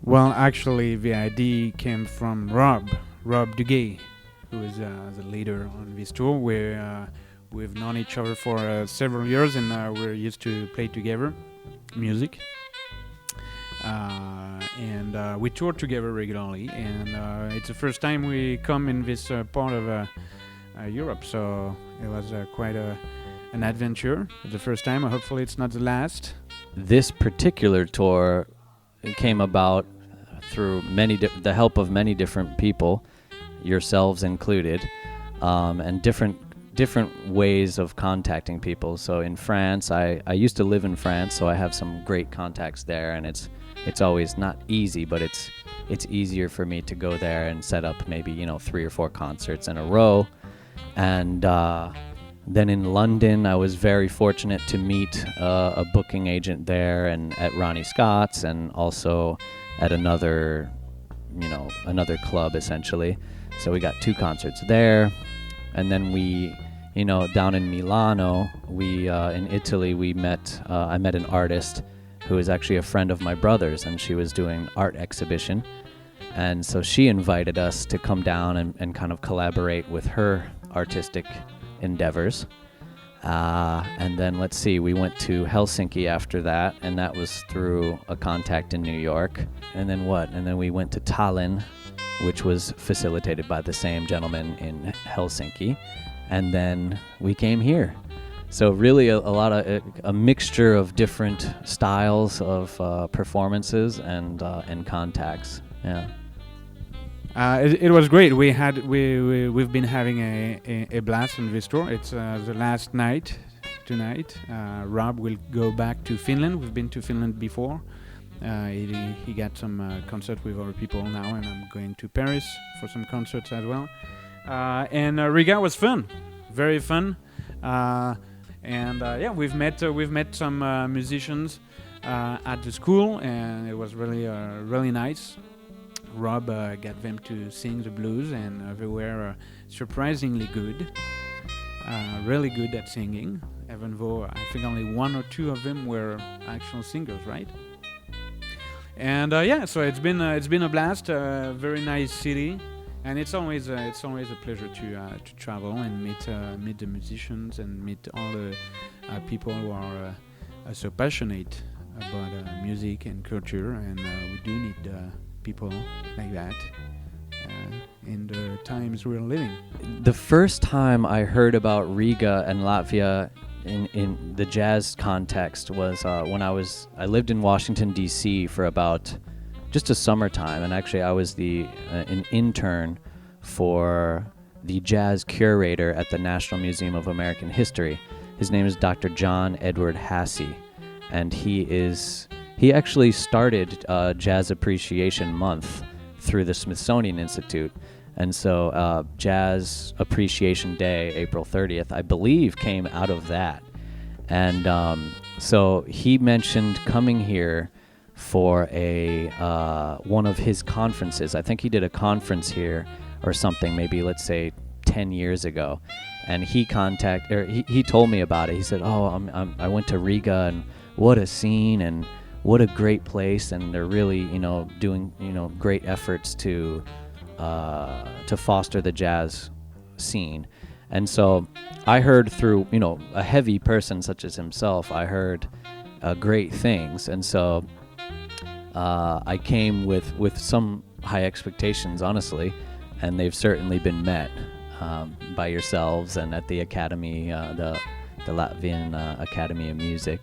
Well, actually, the idea came from Rob Duguay, who is the leader on this tour. We've known each other for several years, and we're used to play together, music. And we tour together regularly, and it's the first time we come in this part of Europe, so it was quite an adventure. The first time, hopefully it's not the last. This particular tour came about through the help of many different people, yourselves included, and different ways of contacting people. So in France, I used to live in France, so I have some great contacts there, and it's always not easy, but it's easier for me to go there and set up maybe 3 or 4 concerts in a row. And then in London, I was very fortunate to meet a booking agent there, and at Ronnie Scott's, and also at another club essentially. So we got 2 concerts there, and then we, down in Milano, in Italy, I met an artist who is actually a friend of my brother's, and she was doing an art exhibition. And so she invited us to come down and kind of collaborate with her artistic endeavors. And then let's see, we went to Helsinki after that, and that was through a contact in New York. And then And then we went to Tallinn, which was facilitated by the same gentleman in Helsinki. And then we came here. So really a mixture of different styles of performances and contacts. Yeah. It was great. We've been having a blast on this tour. It's the last night tonight. Rob will go back to Finland. We've been to Finland before. He got some concert with other people now, and I'm going to Paris for some concerts as well. And Riga was fun, very fun. We've met some musicians at the school, and it was really nice. Rob got them to sing the blues, and they were surprisingly good, really good at singing, even though I think only 1 or 2 of them were actual singers, right? And so it's been a blast, very nice city, and it's always a pleasure to travel and meet the musicians and meet all the people who are so passionate about music and culture, and we do need people like that in the times we're living. The first time I heard about Riga and Latvia in the jazz context was when I lived in Washington D.C. for about just a summertime, and actually I was an intern for the jazz curator at the National Museum of American History. His name is Dr. John Edward Hassey, and he actually started Jazz Appreciation Month through the Smithsonian Institute. And so Jazz Appreciation Day, April 30th, I believe, came out of that. And so he mentioned coming here for one of his conferences. I think he did a conference here or something, maybe let's say 10 years ago. And he told me about it. He said, I went to Riga, and what a scene, and what a great place, and they're really, doing, great efforts to foster the jazz scene. And so I heard through, a heavy person such as himself, I heard great things. And so I came with some high expectations, honestly, and they've certainly been met by yourselves and at the Academy, the Latvian Academy of Music.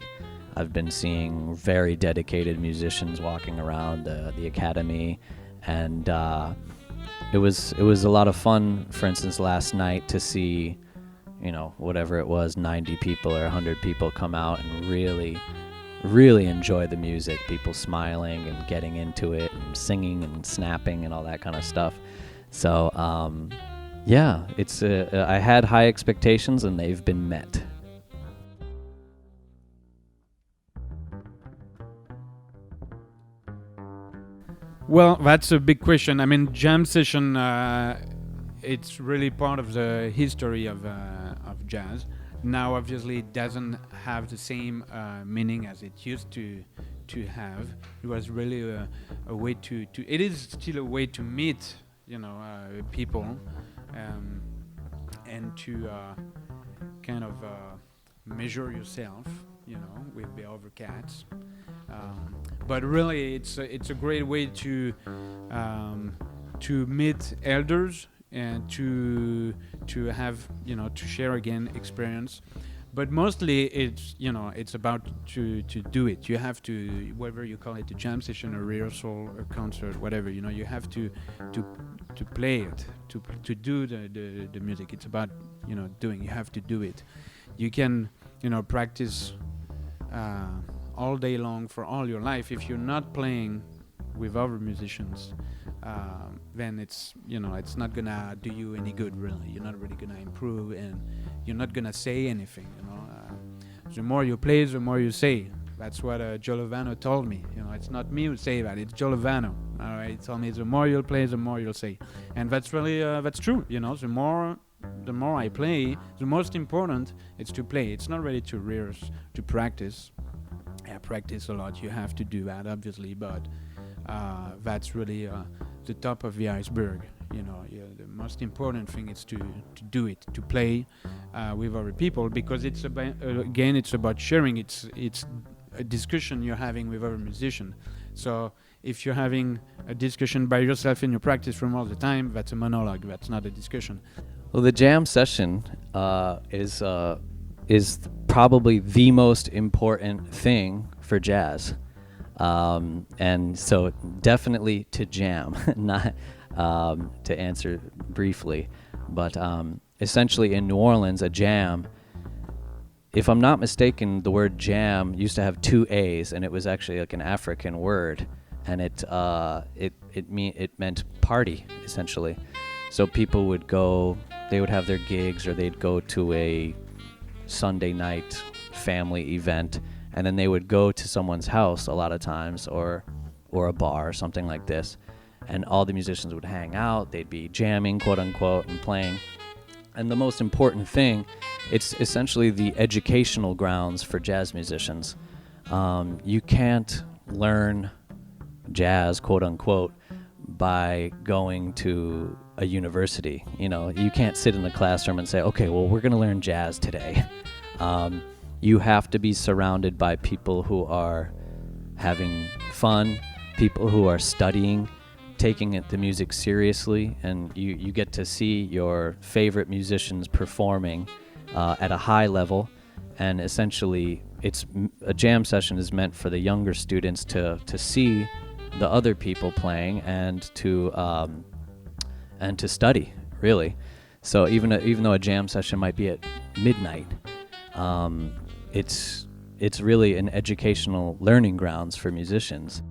I've been seeing very dedicated musicians walking around the academy, and it was a lot of fun. For instance, last night to see, whatever it was, 90 people or 100 people come out and really enjoy the music. People smiling and getting into it and singing and snapping and all that kind of stuff. So I had high expectations, and they've been met. Well, that's a big question. I mean, jam session, it's really part of the history of jazz. Now, obviously, it doesn't have the same meaning as it used to to have. It was really a way to. It is still a way to meet, people, and to kind of measure yourself, with the other cats. But really, it's a great way to meet elders and to have to share again experience. But mostly it's about to do it. You have to, whether you call it a jam session, a rehearsal, a concert, whatever, you have to play it, to do the music. It's about doing. You have to do it. You can practice all day long for all your life. If you're not playing with other musicians, then it's not gonna do you any good. Really, you're not really gonna improve, and you're not gonna say anything. The more you play, the more you say. That's what Giovanni told me. It's not me who say that. It's Giovanni. All right, he told me the more you'll play, the more you'll say, and that's really that's true. The more I play, the most important is to play. It's not really to rehearse, to practice. Yeah, practice a lot. You have to do that, obviously, but that's really the top of the iceberg. The most important thing is to do it, to play with other people, because it's about it's about sharing. It's a discussion you're having with other musicians. So if you're having a discussion by yourself in your practice room all the time, that's a monologue. That's not a discussion. Well, the jam session is probably the most important thing for jazz, and so definitely to jam, not to answer briefly, but essentially in New Orleans, a jam, if I'm not mistaken, the word jam used to have two A's, and it was actually like an African word, and it meant party, essentially. So people would go, they would have their gigs, or they'd go to a Sunday night family event, and then they would go to someone's house a lot of times, or a bar or something like this, and all the musicians would hang out. They'd be jamming, quote unquote, and playing. And the most important thing, it's essentially the educational grounds for jazz musicians. You can't learn jazz, quote unquote, by going to a university. You can't sit in the classroom and say, okay, well, we're going to learn jazz today. You have to be surrounded by people who are having fun, people who are studying, taking the music seriously, and you get to see your favorite musicians performing at a high level. And essentially, a jam session is meant for the younger students to see the other people playing and to study, really. So even though a jam session might be at midnight, it's really an educational learning grounds for musicians.